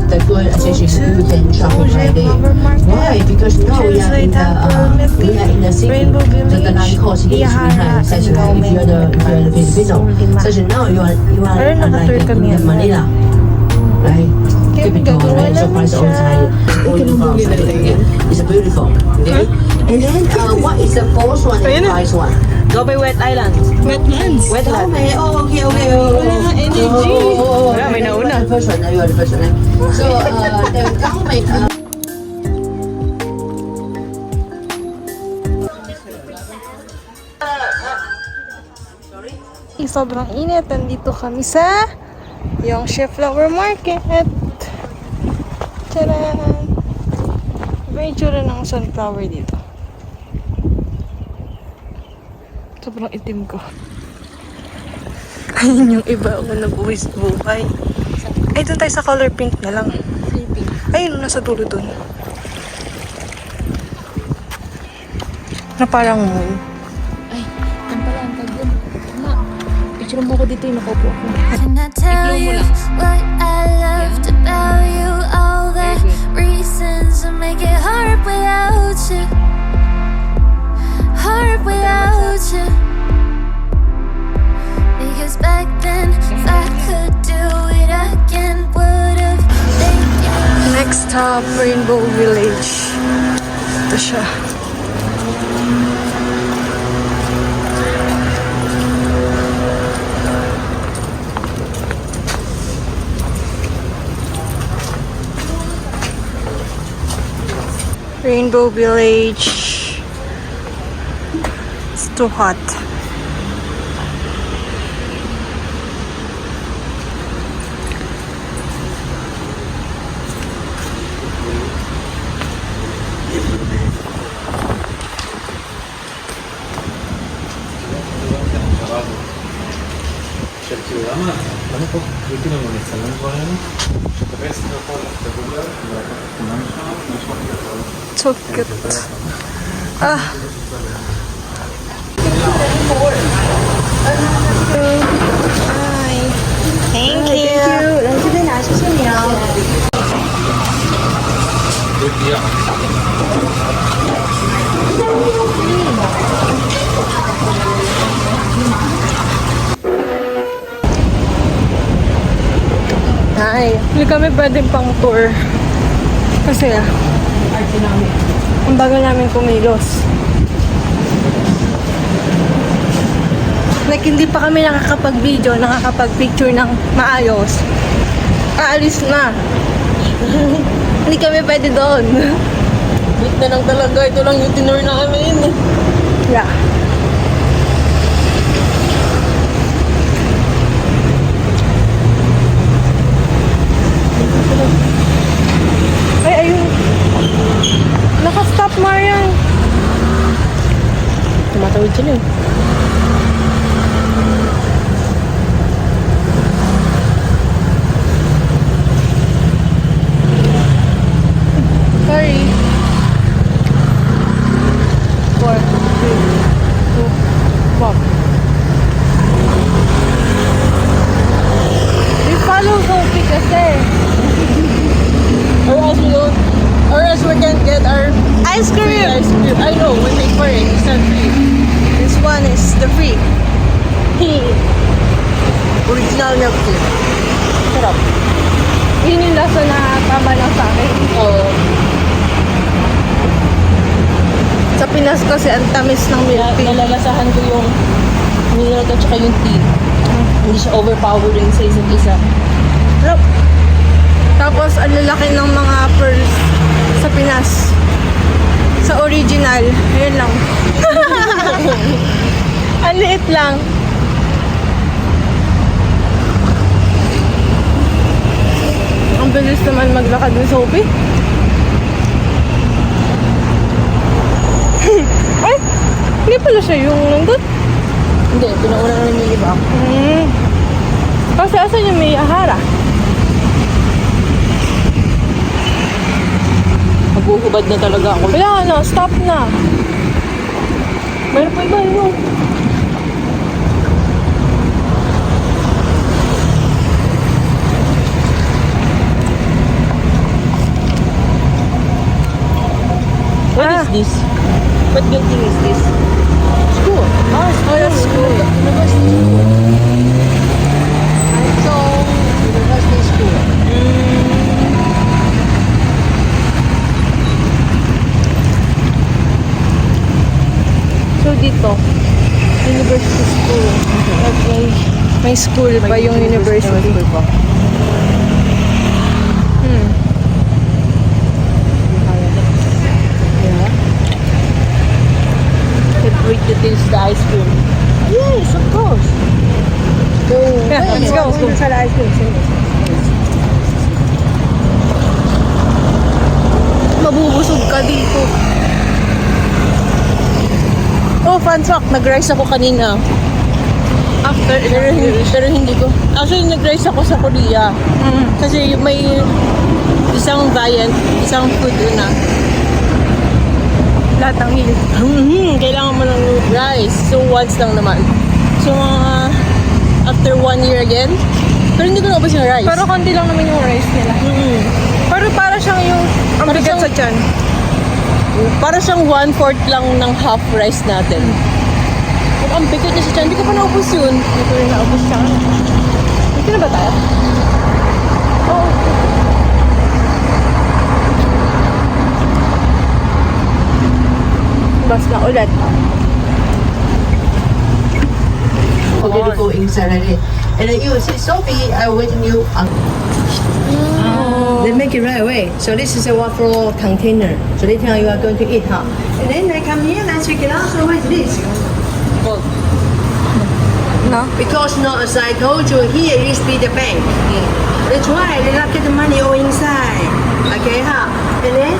the good association. You can shopping right there. Why? Because now we are in the city. Rainbow So the Village, line cost is behind. Such like if you're the Filipino. Such now you are like in Manila. Right? Capital, right? So price all high. It's beautiful. Okay. And then what is the fourth one and the price one? Go by Wet Island. Wetlands. Wetland. Okay. Wala kang energy. Wala, may nauna. The first one, you are the first one. So the government. Sobrang init. Nandito kami sa yung Chef Flower Market. Tcharan! May itsura ng sunflower dito. Sobrang itim ko. Ayun yung iba ako na buwis buhay. Ay, doon tayo sa color pink na lang. Ayun, nasa dulo doon. Na parang moon. Ay, yan pala ang tag dun. Tama. Picture mo ko dito yung nakaupo ako. Can I tell you what I loved about you? All the reasons to make it hard without you. Hard without you. Because back then, if I could do it again, would've taken. Next stop, Rainbow Village. Ito siya. Rainbow Village. It's too hot. So cute. Ah. Hi. Thank you. Hi. Hindi kami pwedeng pang tour. Kasi ang bagal namin kumilos. Like, hindi pa kami nakakapag-video, nakakapag-picture ng maayos. Aalis na. Hindi kami pwede doon. Wait na lang talaga. Ito lang yung tinur namin. Yeah. Ay, ayun. Naka-stop, Marian. Tumatawid sila eh. Sorry. 4, 3, 2, 1. We follow Sophie kasi. Or else we can get our Ice cream! ice cream. I know, we pay for it. It's not free. This one is the free. Original milk tea. Sarap. Yun yung lasa na tama lang sa akin. Oo. Sa Pinas kasi ang tamis ng milk tea. Nalalasahan ko yung milk at saka yung tea. Hindi siya overpowering sa isa't isa. Sarap. Tapos ang lalaki ng mga pearls sa Pinas. Sa original, yun lang. Ang liit lang. Ang bilis naman maglakad ng Sophie. Ay! Hindi pala siya yung nandun. Hindi, pinauna na yung iba. Kasi asan yung Miyahara? Maghuhubad na talaga ako. Wala na, stop na. Mayroon pa iba yun. this? What building is this? School. Oh, that's cool. University school. Haichong University School. So dito, university school. Okay. May school pa yung university. Can't wait to taste the ice cream. Yes, of course. So, Yeah, let's go. Sa ice cream. Mabubusog ka dito. Oh, fun fact, nag-rice ako kanina. After Pero hindi ko. Actually, nag-rice ako sa Korea. Kasi may isang variant, isang food na. lahat ng hilig. Kailangan mo ng rice. So, once lang naman. So, after 1 year again. Pero hindi ko naubos yung rice. Pero konti lang naman yung rice nila. Pero para siyang yung ang Para bigat siyang- sa tiyan. Para siyang 1/4 lang ng half rice natin. Ang bigat niya sa tiyan. Hindi ko pa naubos yun. Hindi ko rin naubos siya. Ito na ba tayo? Oo. Bas na ulit. We're going to go inside already. And then you will say, Sophie, I'm waiting you. They make it right away. So this is a waffle container. So later on you are going to eat, huh? And then I come here and check it out. So what is this? No? Because no, as I told you, here used to be the bank. That's why they lock the money all inside. Okay, huh? And then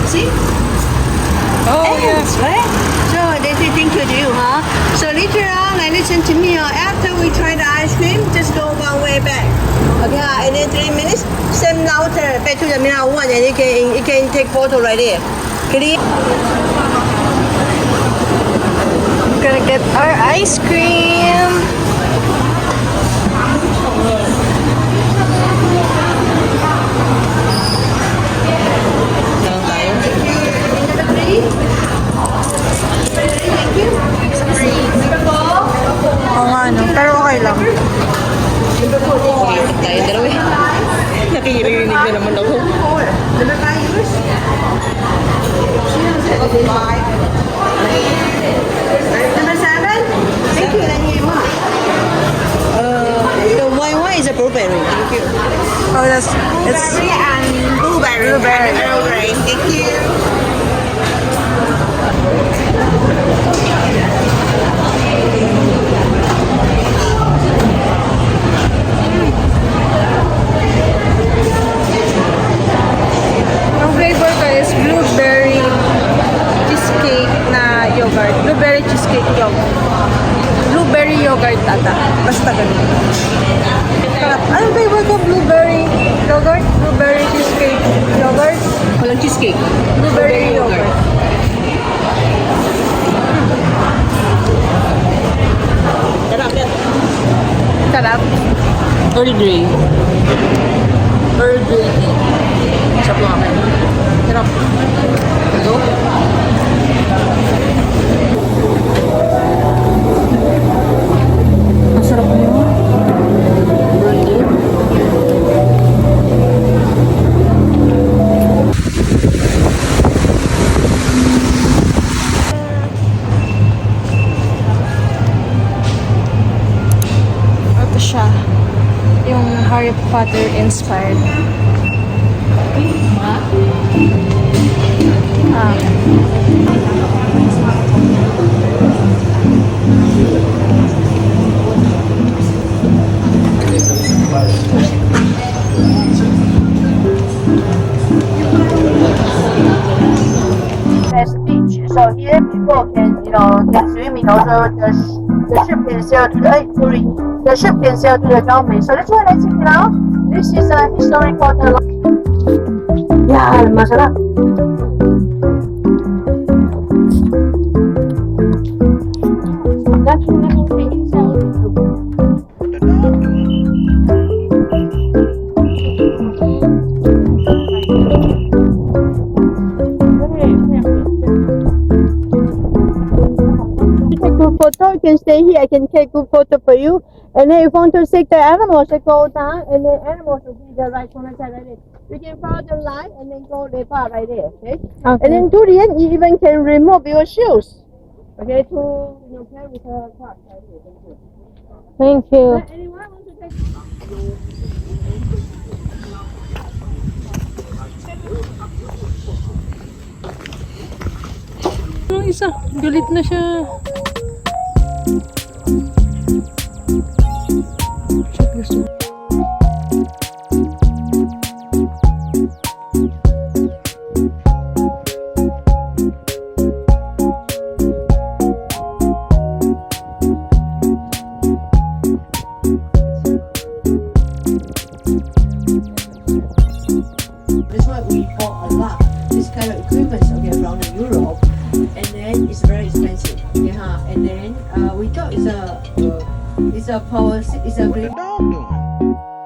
see? Oh, Ants, right? So they say thank you to you, huh? So later on, like listen to me, after we try the ice cream, just go one way back. Okay, and then 3 minutes, same router back to the middle one, and you can take photo right there. Clear? We're gonna get our ice cream. Oo nga, no? Pero okay lang. Tayo dalawa eh. Nakikirinig na naman ako. Number 5 yours? Number 7? Thank you, and you want? The white one is a blueberry. Thank you. Oh, that's... It's and blueberry. Blueberry. Blueberry. Thank you. ang flavor ko is blueberry cheesecake na yogurt. Blueberry cheesecake yogurt. Blueberry yogurt ata. Basta ganun. Sarap. Anong flavor ko? Blueberry yogurt? Blueberry cheesecake yogurt? Walang cheesecake. Blueberry yogurt. Sarap yan. Sarap. Earl Grey. Earl Grey tea. Sarap lang akin. Sarap. Ito? Ang sarap niyo. Earl Grey. Ito siya. Yung Harry Potter inspired. Ah. Nice beach. So here people can, can swimming. Also, the ship can sail to the ship can sail to the government. So that's why let's check it out. This is a historic hotel. Yeah, masarap. That's what I'm saying. So go, you can stay here. I can take good photo for you. And then if you want to take the animals, you go down, and the animals will be the right corner side like this. You can follow the line and then go the bar right there, okay? And then to the end, you even can remove your shoes, okay? To play with the clock right here. Thank you. Anyone want to take? Yung isa, galit na siya. Shit, gusto. That's why we bought a lot. This kind of equipment, okay, from Europe, and then it's very expensive. Yeah, and then we thought it's a power, it's a. What the dog doing?